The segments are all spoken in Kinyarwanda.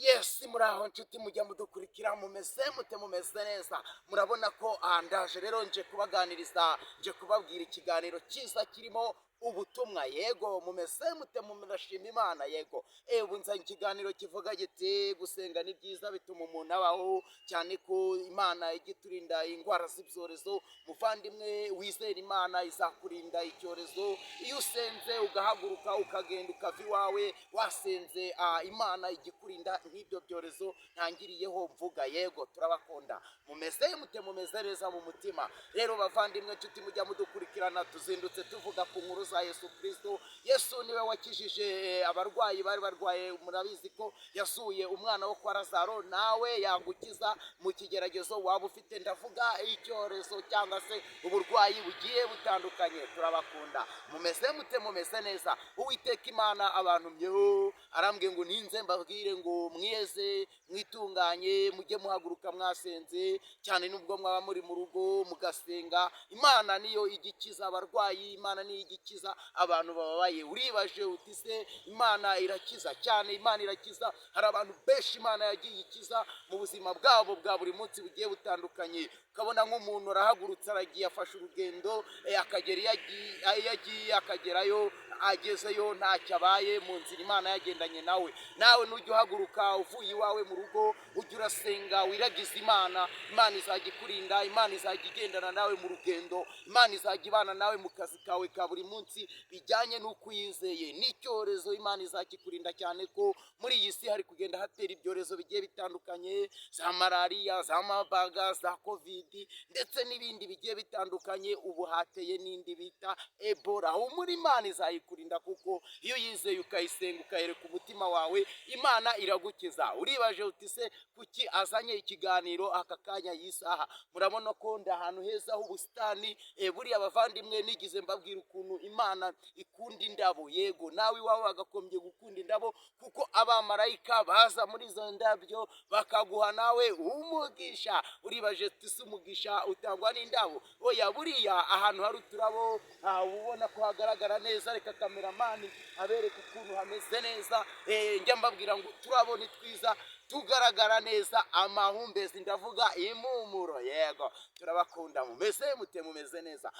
Yes, muraho nshuti mujya mudukurikira mumeze neza. Murabona ko ndaje rero nje kubaganiriza, nje kubabwira ikiganiro cyiza kirimo ubutumwa. Yego mumeze mute, murashima Imana. Yego ubu nzanye ikiganiro kivuga giti gusenga ni byiza bituma umuntu abaho, cyane ko Imana igiturinda indwara z'ibyorezo. Muvandimwe wizera Imana izakurinda icyorezo. Iyo usenze ugahaguruka ukagenda ukava iwawe wasenze, Imana igikurinda nk'ibyo byorezo ntangiriyeho mvuga. Yego turabakunda, mumeze mute, mumeze neza mu mutima. Rero bavandimwe nshuti mujya mudukurikirana, tuzindutse tuvuga ku nkuru za Yesu Kristo. Yesu niwe wakijije abarwayi bari barwaye. Murabizi ko yasuye umwana wo kwa Lazaro. Nawe yagukiza mu kigeragezo waba ufite, ndavuga icyorezo cyangwa se uburwayi bugiye butandukanye. Turabakunda, mumeze mute, mumeze neza. Uwiteka Imana abantu myeho arambwiye ngo ninze mbabwire ngo mwiyeze mwitunganye, mujye muhaguruka mwasenze, cyane nubwo mwaba muri mu rugo mugasenga. Imana niyo igikiza abarwayi, Imana niyo igikiza abantu bababaye. Uribaje uti se Imana irakiza? Cyane Imana irakiza. Hari abantu benshi Imana yagiye ikiza mu buzima bwabo bwa buri munsi bugiye butandukanye. Ukabona nk'umuntu arahagurutse aragiye afashe urugendo, akagera iyo agiye akagerayo, agezeyo ntacyo abaye mu nzira, Imana yagendanye nawe. Nawe nujya uhaguruka uvuye iwawe mu rugo, ujya urasenga wiragiza Imana, Imana izajya ikurinda, Imana izajya igendana nawe mu rugendo, Imana izajya ibana nawe mu kazi kawe ka buri munsi bijyanye n'uko uyizeye. N'icyorezo Imana izakikurinda, cyane ko muri iyi si hari kugenda hatera ibyorezo bigiye bitandukanye, za malariya, za mabaga, za covid ndetse n'ibindi bigiye bitandukanye. Ubu hateye n'indi bita Ebola. Muri Imana izayikurinda, kuko iyo yizeye ukayisenga ukayereka umutima wawe, Imana iragukiza. Uribaje uti se kuki azanye ikiganiro aka kanya y'isaha? Murabona ko ndi ahantu heza h'ubusitani. Buriya abavandimwe nigize mbabwira ukuntu Imana ikunda indabo. Yego nawe iwawe wagakombye gukunda indabo, kuko abamarayika baza muri izo ndabyo bakaguha nawe umugisha. Uribaje uti se umugisha utangwa n'indabo? Oya, buriya ahantu hari uturabo ubona ko hagaragara neza, reka kameramani abereka ukuntu hameze neza. Njya mbabwira ngo uturabo ni twiza, tugaragara neza, amahumbezi, ndavuga impumuro. Yego turabakunda, mumeze mute, mumeze neza.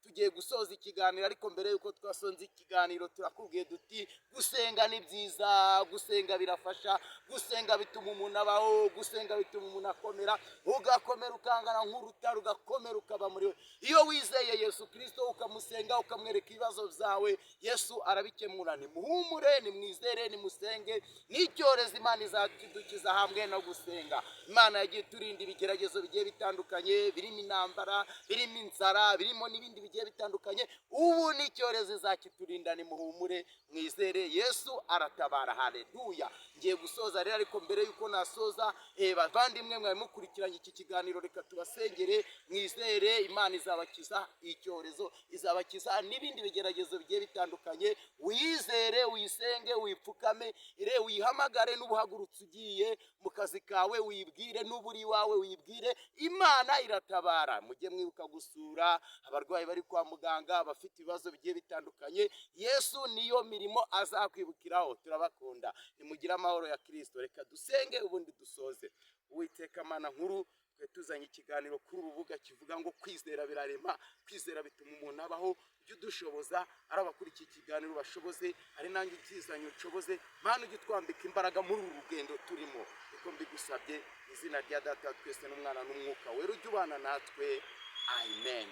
Tugiye gusoza ikiganiro, ariko mbere yuko twasonza ikiganiro turakubwiye duti gusenga ni byiza, gusenga birafasha, gusenga bituma umuntu abaho, gusenga bituma umuntu akomera, ugakomera ukangana nk'urutare, ugakomera ukaba muri we. Iyo wizeye Yesu Kristo ukamusenga ukamwereka ibibazo byawe, Yesu arabikemura. Nimuhumure, nimwizere, nimusenge, n'icyorezo Imana izakidukiza hamwe no gusenga. Imana yagiye turinda ibigeragezo bigiye bitandukanye, birimo intambara, birimo inzara, birimo n'ibindi bigiye bitandukanye. Ubu n'icyorezo izakiturinda. Nimuhumure, mwizere, Yesu aratabara. Haleluya. Ngiye gusoza rero, ariko mbere yuko nasoza, bavandimwe mwari mukurikiranye iki kiganiro, reka tubasengere. Mwizere, Imana izabakiza icyorezo, izabakiza n'ibindi bigeragezo bigiye bitandukanye. Wizere, wisenge, wipfukame, wihamagare n'ubuhagurutse ugiye mu kazi kawe, wibwire n'uburi iwawe wibwire, Imana iratabara. Mujye mwibuka gusura abarwayi bari kwa muganga bafite ibibazo bigiye bitandukanye. Yesu niyo mirimo azakwibukiraho. Turabakunda, nimugire amahoro ya Kristo. Reka dusenge ubundi dusoze. Uwiteka Mana nkuru, twe tuzanye ikiganiro kuri urubuga kivuga ngo kwizera birarema, kwizera bituma umuntu abaho. Ujye udushoboza, ari abakurikiye ikiganiro bashoboze, ari nanjye ukizanye ushoboze. Mana ujye utwambika imbaraga muri uru rugendo turimo, kuko mbigusabye mu izina rya Data twese n'Umwana n'Umwuka wera, ujye ubana natwe. Amen.